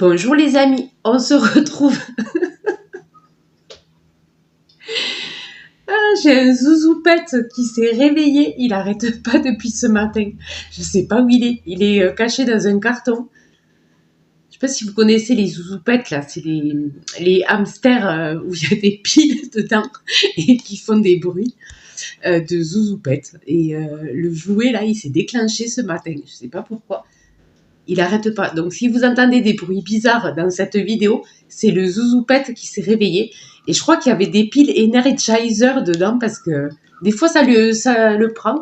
Bonjour les amis, on se retrouve. J'ai un zouzoupette qui s'est réveillé, il n'arrête pas depuis ce matin. Je ne sais pas où il est caché dans un carton. Je ne sais pas si vous connaissez les zouzoupettes, là, c'est les hamsters où il y a des piles dedans et qui font des bruits de zouzoupettes. Et le jouet, là, il s'est déclenché ce matin, je ne sais pas pourquoi. Il n'arrête pas. Donc, si vous entendez des bruits bizarres dans cette vidéo, c'est le zouzoupette qui s'est réveillé. Et je crois qu'il y avait des piles Energizer dedans parce que des fois, ça le prend.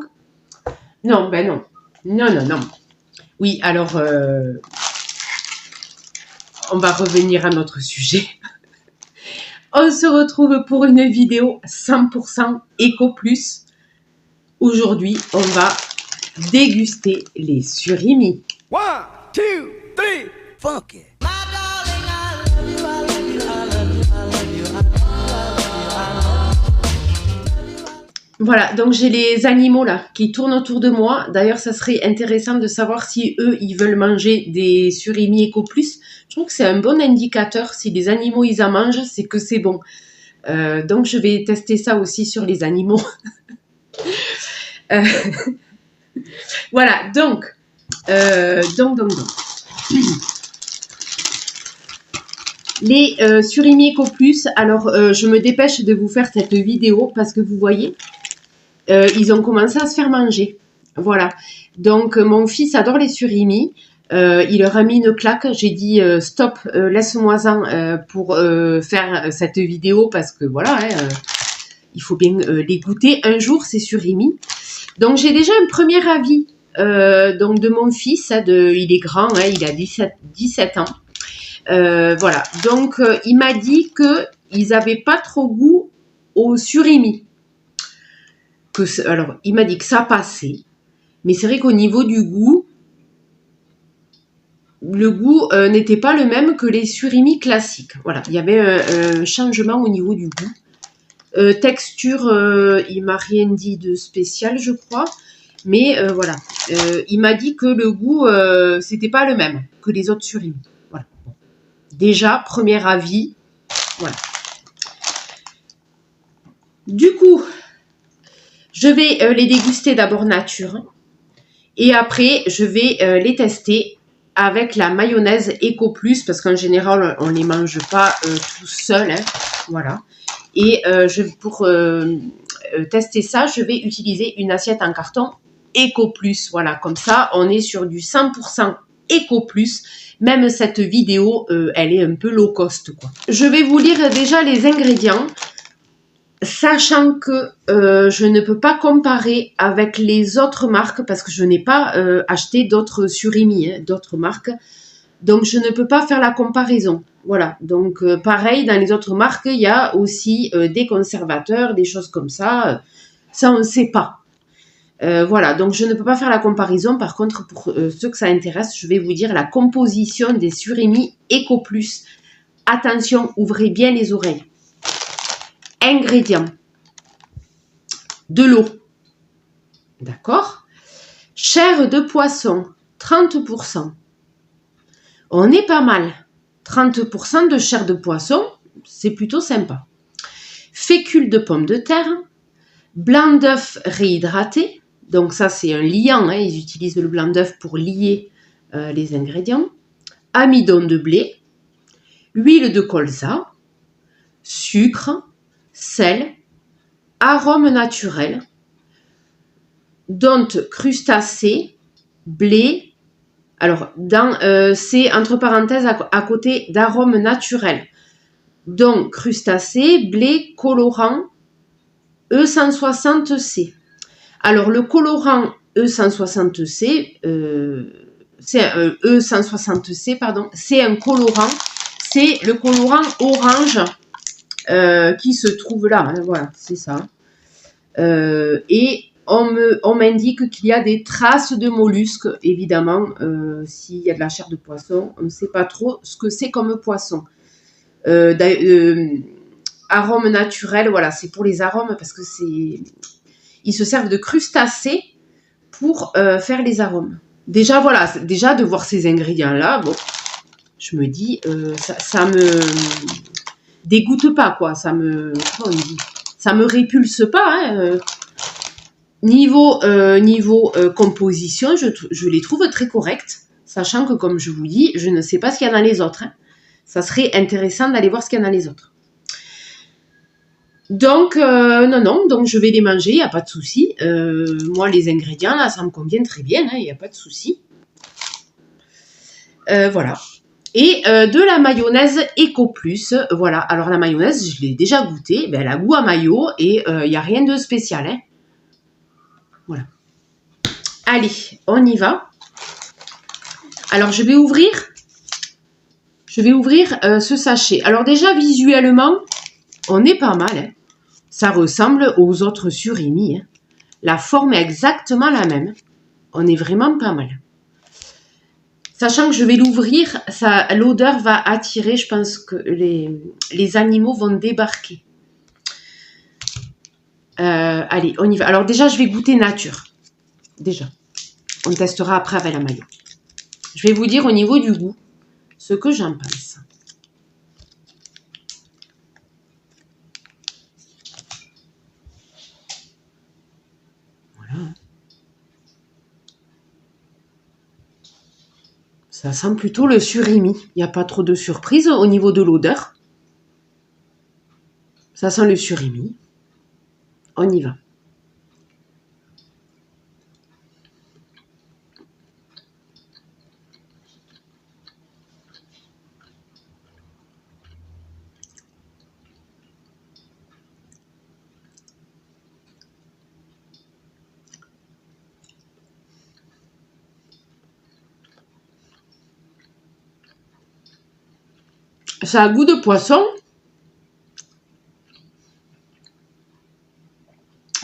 Non, ben non. Non. Oui, alors, on va revenir à notre sujet. On se retrouve pour une vidéo 100% Eco Plus. Aujourd'hui, on va déguster les surimi. 1, 2, 3, funky. Voilà, donc j'ai les animaux là qui tournent autour de moi. D'ailleurs, ça serait intéressant de savoir si eux, ils veulent manger des surimi Eco Plus. Je trouve que c'est un bon indicateur. Si les animaux, ils en mangent, c'est que c'est bon. Donc, je vais tester ça aussi sur les animaux. Voilà, donc. Les surimi Eco Plus, alors je me dépêche de vous faire cette vidéo parce que vous voyez, ils ont commencé à se faire manger. Voilà, donc mon fils adore les surimi, il leur a mis une claque, j'ai dit stop, laisse-moi-en pour faire cette vidéo parce que voilà, il faut bien les goûter un jour ces surimi. Donc j'ai déjà un premier avis donc de mon fils, il est grand, il a 17 ans. Voilà, donc il m'a dit qu'ils n'avaient pas trop goût au surimi. Alors, il m'a dit que ça passait, mais c'est vrai qu'au niveau du goût, le goût n'était pas le même que les surimi classiques. Voilà, il y avait un changement au niveau du goût. Texture, il m'a rien dit de spécial, je crois. Mais voilà, il m'a dit que le goût, c'était pas le même que les autres surimi. Voilà. Bon. Déjà, premier avis. Voilà. Du coup, je vais les déguster d'abord nature. Et après, je vais les tester avec la mayonnaise Eco Plus. Parce qu'en général, on ne les mange pas tout seul. Voilà. Et pour tester ça, je vais utiliser une assiette en carton Eco Plus. Voilà, comme ça, on est sur du 100% Eco Plus. Même cette vidéo, elle est un peu low cost, quoi. Je vais vous lire déjà les ingrédients, sachant que je ne peux pas comparer avec les autres marques parce que je n'ai pas acheté d'autres surimi, d'autres marques. Donc, je ne peux pas faire la comparaison. Voilà. Donc, pareil, dans les autres marques, il y a aussi des conservateurs, des choses comme ça. Ça, on ne sait pas. Voilà, donc je ne peux pas faire la comparaison. Par contre, pour ceux que ça intéresse, je vais vous dire la composition des surimi Eco Plus. Attention, ouvrez bien les oreilles. Ingrédients. De l'eau. D'accord. Chair de poisson, 30%. On est pas mal. 30% de chair de poisson, c'est plutôt sympa. Fécule de pommes de terre. Blanc d'œuf réhydraté. Donc ça, c'est un liant. Ils utilisent le blanc d'œuf pour lier les ingrédients. Amidon de blé. Huile de colza. Sucre. Sel. Arôme naturel. Dont crustacés. Blé. Alors, c'est entre parenthèses à côté d'arôme naturel. Donc, crustacés, blé, colorant, E160C. Alors, le colorant E160C, c'est un E160C, pardon, c'est un colorant, c'est le colorant orange qui se trouve là, voilà, c'est ça. Et on m'indique qu'il y a des traces de mollusques, évidemment, s'il y a de la chair de poisson, on ne sait pas trop ce que c'est comme poisson. Arôme naturel, voilà, c'est pour les arômes parce que ils se servent de crustacés pour faire les arômes. Déjà, voilà, déjà de voir ces ingrédients-là, bon, Je me dis, ça me dégoûte pas, quoi. Comment on dit, ça me répulse pas. Hein. Niveau composition, je les trouve très correctes, sachant que, comme je vous dis, je ne sais pas ce qu'il y a dans les autres. Hein. Ça serait intéressant d'aller voir ce qu'il y a dans les autres. Donc, non, donc je vais les manger, il n'y a pas de souci. Moi, les ingrédients, là, ça me convient très bien, il n'y a pas de souci. Voilà. Et de la mayonnaise Eco Plus, voilà. Alors, la mayonnaise, je l'ai déjà goûtée, ben, elle a goût à mayo et il n'y a rien de spécial, hein. Voilà. Allez, on y va. Alors, je vais ouvrir ce sachet. Alors, déjà, visuellement, on est pas mal. Hein. Ça ressemble aux autres surimi. Hein. La forme est exactement la même. On est vraiment pas mal. Sachant que je vais l'ouvrir, l'odeur va attirer. Je pense que les animaux vont débarquer. Allez, on y va. Alors déjà, je vais goûter nature. Déjà. On testera après avec la mayo. Je vais vous dire au niveau du goût ce que j'en pense. Voilà. Ça sent plutôt le surimi. Il n'y a pas trop de surprise au niveau de l'odeur. Ça sent le surimi. On y va. Ça a goût de poisson.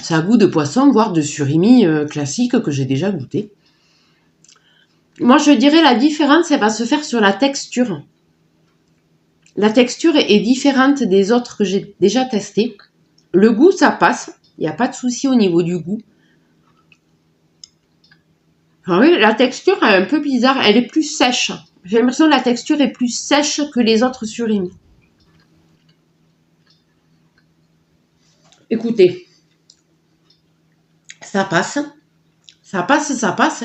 Ça a goût de poisson, voire de surimi classique que j'ai déjà goûté. Moi, je dirais la différence, elle va se faire sur la texture. La texture est différente des autres que j'ai déjà testés. Le goût, ça passe. Il n'y a pas de souci au niveau du goût. Ah oui, la texture est un peu bizarre. Elle est plus sèche. J'ai l'impression que la texture est plus sèche que les autres surimi. Écoutez. Ça passe. Ça passe, ça passe.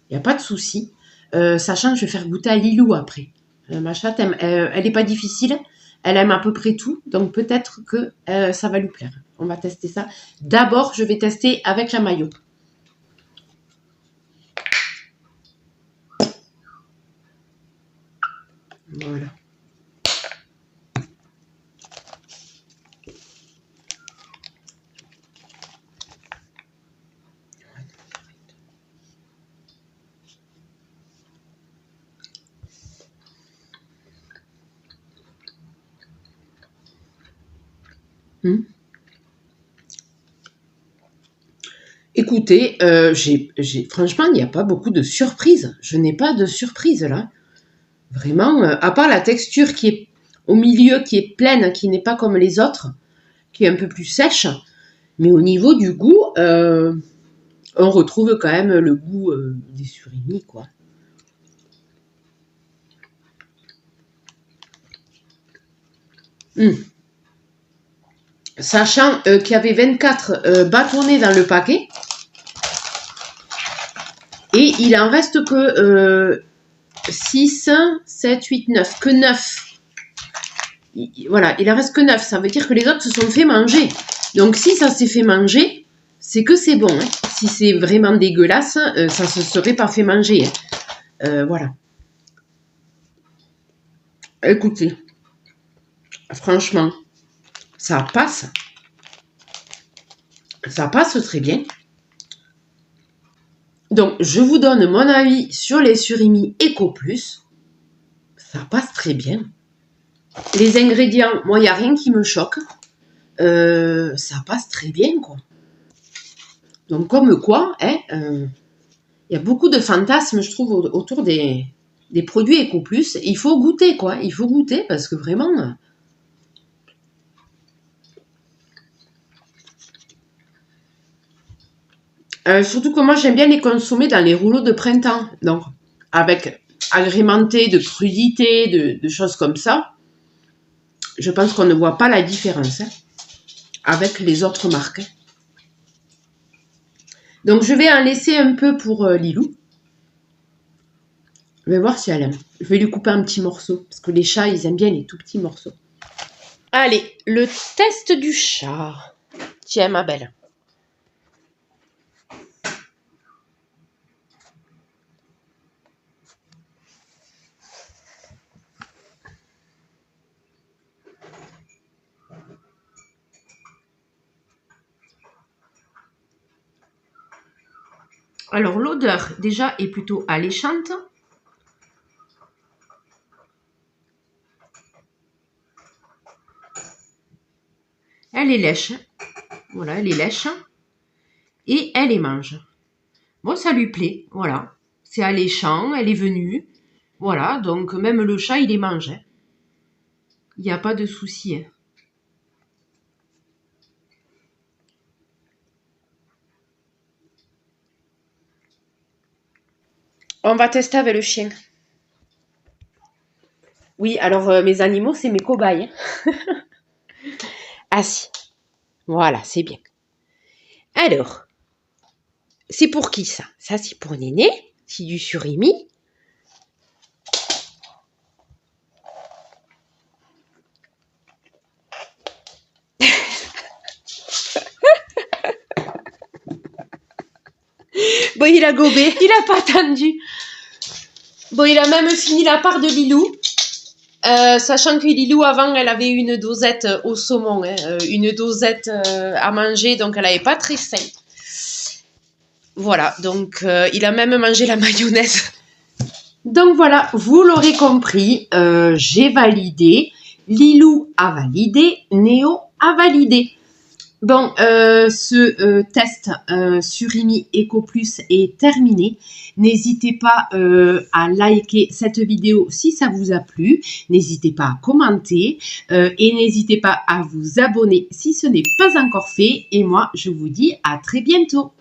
Il n'y a pas de souci. Sachant que je vais faire goûter à Lilou après. Ma chatte, elle n'est pas difficile. Elle aime à peu près tout. Donc peut-être que ça va lui plaire. On va tester ça. D'abord, je vais tester avec la mayo. Voilà. Écoutez, franchement, il n'y a pas beaucoup de surprises. Je n'ai pas de surprise là. Vraiment, à part la texture qui est au milieu, qui est pleine, qui n'est pas comme les autres, qui est un peu plus sèche. Mais au niveau du goût, on retrouve quand même le goût des surimi, quoi. Sachant qu'il y avait 24 bâtonnets dans le paquet. Et il en reste que 6, 7, 8, 9. Que 9. Voilà, il en reste que 9. Ça veut dire que les autres se sont fait manger. Donc si ça s'est fait manger, c'est que c'est bon. Hein. Si c'est vraiment dégueulasse, ça se serait pas fait manger. Hein. Voilà. Écoutez, franchement, ça passe. Ça passe très bien. Donc, je vous donne mon avis sur les surimi Eco Plus. Ça passe très bien. Les ingrédients, moi, il n'y a rien qui me choque. Ça passe très bien, quoi. Donc, comme quoi, il y a beaucoup de fantasmes, je trouve, autour des produits Eco Plus. Il faut goûter, quoi. Il faut goûter parce que vraiment... surtout que moi, j'aime bien les consommer dans les rouleaux de printemps. Donc, avec agrémenté de crudité, de choses comme ça, je pense qu'on ne voit pas la différence avec les autres marques. Donc, je vais en laisser un peu pour Lilou. Je vais voir si elle aime. Je vais lui couper un petit morceau. Parce que les chats, ils aiment bien les tout petits morceaux. Allez, le test du chat. Tiens, ma belle. Alors, l'odeur, déjà, est plutôt alléchante. Elle est lèche. Voilà, elle est lèche. Et elle les mange. Bon, ça lui plaît. Voilà. C'est alléchant, elle est venue. Voilà, donc même le chat, il les mange. Il n'y a pas de souci. On va tester avec le chien. Oui, alors mes animaux, c'est mes cobayes. Assis. Voilà, c'est bien. Alors, c'est pour qui ça? Ça, c'est pour Néné. C'est du surimi. Bon, il a gobé. Il a pas attendu. Bon, il a même fini la part de Lilou. Sachant que Lilou, avant, elle avait une dosette au saumon. Une dosette à manger, donc elle n'avait pas très faim. Voilà, donc il a même mangé la mayonnaise. Donc voilà, vous l'aurez compris, j'ai validé. Lilou a validé. Néo a validé. Bon, ce test Surimi Eco Plus est terminé. N'hésitez pas à liker cette vidéo si ça vous a plu. N'hésitez pas à commenter et n'hésitez pas à vous abonner si ce n'est pas encore fait. Et moi, je vous dis à très bientôt.